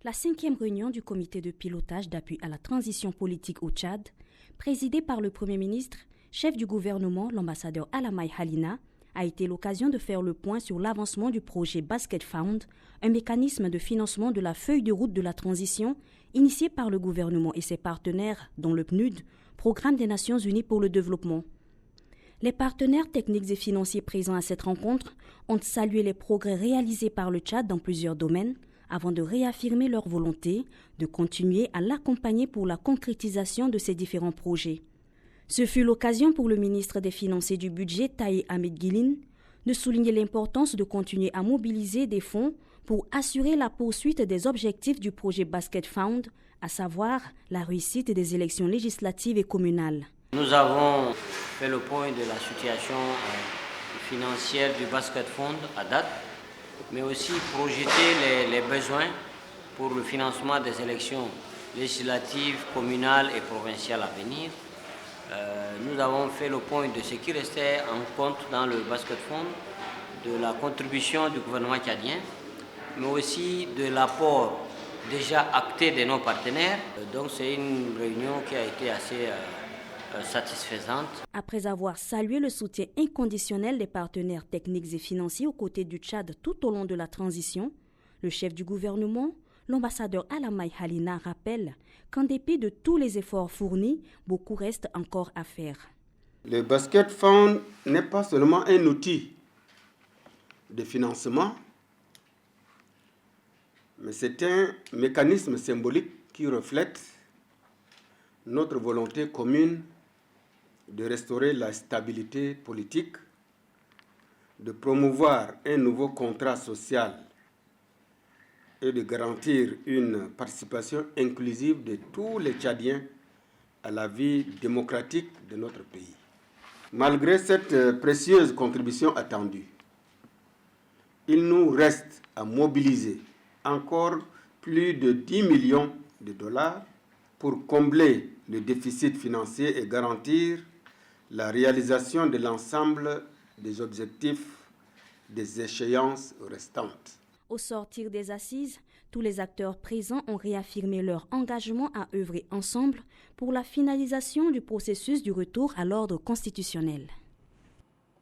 La 5e réunion du comité de pilotage d'appui à la transition politique au Tchad, présidée par le Premier ministre, chef du gouvernement, l'ambassadeur Alamai Halina, a été l'occasion de faire le point sur l'avancement du projet Basket Fund, un mécanisme de financement de la feuille de route de la transition initié par le gouvernement et ses partenaires, dont le PNUD, Programme des Nations Unies pour le développement. Les partenaires techniques et financiers présents à cette rencontre ont salué les progrès réalisés par le Tchad dans plusieurs domaines, avant de réaffirmer leur volonté de continuer à l'accompagner pour la concrétisation de ces différents projets. Ce fut l'occasion pour le ministre des Finances et du Budget, Taï Ahmed Guilin, de souligner l'importance de continuer à mobiliser des fonds pour assurer la poursuite des objectifs du projet Basket Fund, à savoir la réussite des élections législatives et communales. Nous avons fait le point de la situation financière du Basket Fund à date, mais aussi projeter les besoins pour le financement des élections législatives, communales et provinciales à venir. Nous avons fait le point de ce qui restait en compte dans le Basket Fund, de la contribution du gouvernement tchadien, mais aussi de l'apport déjà acté de nos partenaires. Donc c'est une réunion qui a été assez satisfaisante. Après avoir salué le soutien inconditionnel des partenaires techniques et financiers aux côtés du Tchad tout au long de la transition, le chef du gouvernement, l'ambassadeur Alamai Halina, rappelle qu'en dépit de tous les efforts fournis, beaucoup reste encore à faire. Le Basket Fund n'est pas seulement un outil de financement, mais c'est un mécanisme symbolique qui reflète notre volonté commune de restaurer la stabilité politique, de promouvoir un nouveau contrat social et de garantir une participation inclusive de tous les Tchadiens à la vie démocratique de notre pays. Malgré cette précieuse contribution attendue, il nous reste à mobiliser encore plus de 10 millions de dollars pour combler le déficit financier et garantir la réalisation de l'ensemble des objectifs des échéances restantes. Au sortir des assises, tous les acteurs présents ont réaffirmé leur engagement à œuvrer ensemble pour la finalisation du processus du retour à l'ordre constitutionnel.